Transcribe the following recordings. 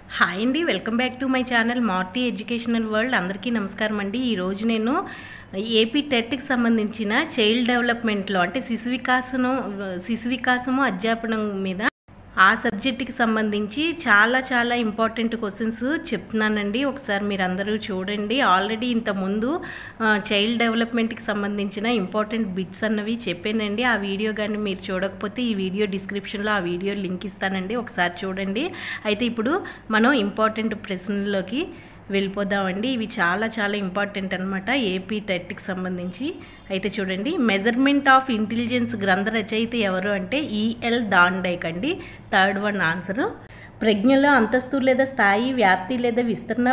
Hi అండి, welcome back to my channel Maruti educational world. అందరికీ నమస్కారం అండి. ఈరోజు నేను ఏపీ టెట్కి సంబంధించిన చైల్డ్ డెవలప్మెంట్లో అంటే శిశు వికాసము అధ్యాపనం మీద ఆ సబ్జెక్ట్కి సంబంధించి చాలా ఇంపార్టెంట్ క్వశ్చన్స్ చెప్తున్నానండి. ఒకసారి మీరు అందరూ చూడండి. ఆల్రెడీ ఇంతకుముందు చైల్డ్ డెవలప్మెంట్కి సంబంధించిన ఇంపార్టెంట్ బిట్స్ అన్నవి చెప్పానండి. ఆ వీడియో కానీ మీరు చూడకపోతే ఈ వీడియో డిస్క్రిప్షన్లో ఆ వీడియో లింక్ ఇస్తానండి, ఒకసారి చూడండి. అయితే ఇప్పుడు మనం ఇంపార్టెంట్ ప్రశ్నల్లోకి వెళ్ళిపోదామండి. ఇవి చాలా ఇంపార్టెంట్ అనమాట ఏపీ టెట్కి సంబంధించి. అయితే చూడండి, మెజర్మెంట్ ఆఫ్ ఇంటెలిజెన్స్ గ్రంథ రచయిత ఎవరు అంటే ఈఎల్ థాండైక్ అండి. Third one answer. ప్రజ్ఞలో అంతస్తు లేదా స్థాయి, వ్యాప్తి లేదా విస్తరణ,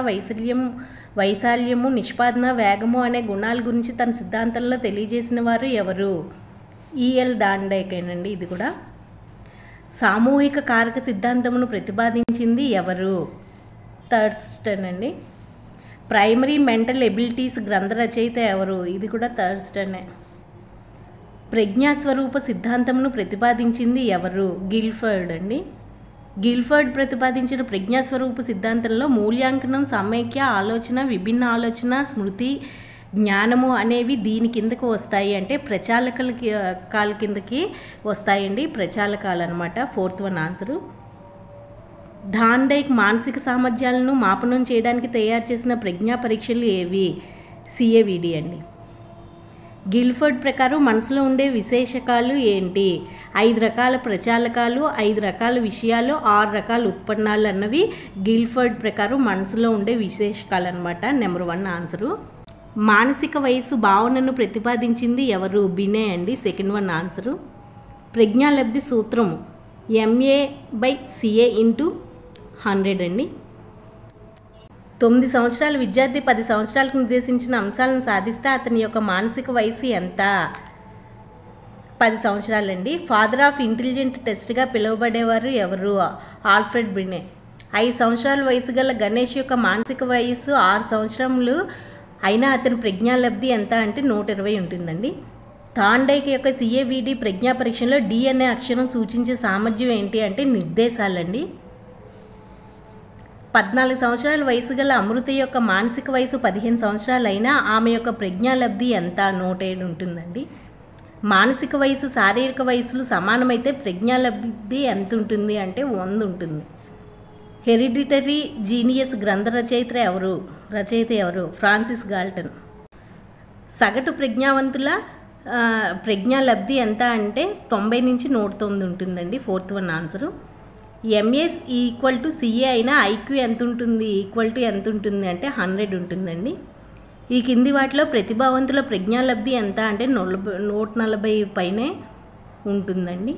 వైశాల్యము, నిష్పాదన, వేగము అనే గుణాల గురించి తన సిద్ధాంతంలో తెలియజేసిన వారు ఎవరు? ఈఎల్ థాండైక్ అండి. ఇది కూడా సామూహిక కారక సిద్ధాంతమును ప్రతిపాదించింది ఎవరు? థర్స్టన్ అండి. ప్రైమరీ మెంటల్ ఎబిలిటీస్ గ్రంథ రచయిత ఎవరు? ఇది కూడా థర్స్టనే. ప్రజ్ఞాస్వరూప సిద్ధాంతమును ప్రతిపాదించింది ఎవరు? గిల్ఫర్డ్ అండి. గిల్ఫర్డ్ ప్రతిపాదించిన ప్రజ్ఞాస్వరూప సిద్ధాంతంలో మూల్యాంకనం, సమైక్య ఆలోచన, విభిన్న ఆలోచన, స్మృతి, జ్ఞానము అనేవి దీని కిందకు వస్తాయి. అంటే ప్రచాలకాల కిందకి వస్తాయండి. ప్రచాలకాలు అనమాట. Fourth one answer. థాండైక్ మానసిక సామర్థ్యాలను మాపనం చేయడానికి తయారు చేసిన ప్రజ్ఞా పరీక్షలు ఏవి? సిఏవిడి అండి. గిల్ఫర్డ్ ప్రకారం మనసులో ఉండే విశేషకాలు ఏంటి? 5 రకాల ప్రచాలకాలు, 5 రకాల విషయాలు, 6 రకాల ఉత్పన్నాలు అన్నవి గిల్ఫర్డ్ ప్రకారం మనసులో ఉండే విశేషకాలు అనమాట. Number 1 answer. మానసిక వయస్సు భావనను ప్రతిపాదించింది ఎవరు? బినే అండి. Second one answer. ప్రజ్ఞాలబ్ధి సూత్రము MA/CA × 100 అండి. 9 సంవత్సరాల విద్యార్థి 10 సంవత్సరాలకు నిర్దేశించిన అంశాలను సాధిస్తే అతని యొక్క మానసిక వయసు ఎంత? 10 సంవత్సరాలండి. ఫాదర్ ఆఫ్ ఇంటెలిజెంట్ టెస్ట్గా పిలువబడేవారు ఎవరు? ఆల్ఫ్రెడ్ బినే. 5 సంవత్సరాల వయసు గల గణేష్ యొక్క మానసిక వయసు 6 సంవత్సరములు అయినా అతని ప్రజ్ఞాలబ్ధి ఎంత అంటే 120 ఉంటుందండి. థాండైక్ యొక్క సిఏవిడి ప్రజ్ఞా పరీక్షలో డి అనే అక్షరం సూచించే సామర్థ్యం ఏంటి అంటే నిర్దేశాలండి. 14 సంవత్సరాల వయసు గల అమృత యొక్క మానసిక వయసు 15 సంవత్సరాలు అయినా ఆమె యొక్క ప్రజ్ఞాలబ్ధి ఎంత? 107 ఉంటుందండి. మానసిక వయసు శారీరక వయసులు సమానమైతే ప్రజ్ఞాలబ్ధి ఎంత ఉంటుంది అంటే 100 ఉంటుంది. హెరిడిటరీ జీనియస్ గ్రంథ రచయిత ఎవరు? Francis Galton. సగటు ప్రజ్ఞావంతుల ప్రజ్ఞాలబ్ధి ఎంత అంటే 90 నుంచి 109 ఉంటుందండి. Fourth one answer. MA=CA అయినా IQ ఎంత ఉంటుంది? ఎంత ఉంటుంది అంటే 100 ఉంటుందండి. ఈ కింది వాటిలో ప్రతిభావంతుల ప్రజ్ఞాలబ్ధి ఎంత అంటే 140 పైనే ఉంటుందండి.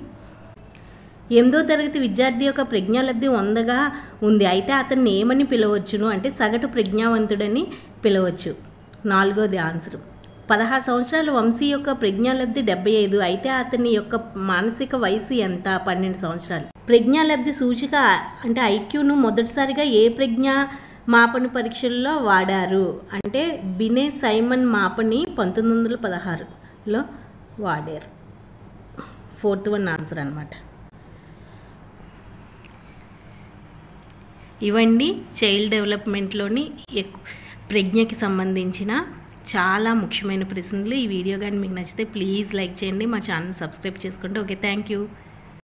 8వ తరగతి విద్యార్థి యొక్క ప్రజ్ఞాలబ్ధి 100గా ఉంది. అయితే అతన్ని ఏమని పిలవచ్చును అంటే సగటు ప్రజ్ఞావంతుడని పిలవచ్చు. 4వది ఆన్సరు. 16 సంవత్సరాల వంశీ యొక్క ప్రజ్ఞాలబ్ధి 75. అయితే అతని యొక్క మానసిక వయసు ఎంత? 12 సంవత్సరాలు. ప్రజ్ఞాలబ్ధి సూచిక అంటే IQను మొదటిసారిగా ఏ ప్రజ్ఞా మాపన పరీక్షల్లో వాడారు అంటే బినే సైమన్ మాపని 1916లో వాడారు. ఫోర్త్ వన్ ఆన్సర్ అనమాట. ఇవండి చైల్డ్ డెవలప్మెంట్లోని ప్రజ్ఞకి సంబంధించిన చాలా ముఖ్యమైన ప్రశ్నలు. ఈ వీడియో కానీ మీకు నచ్చితే ప్లీజ్ లైక్ చేయండి, మా ఛానల్ సబ్స్క్రైబ్ చేసుకోండి. Okay, thank you.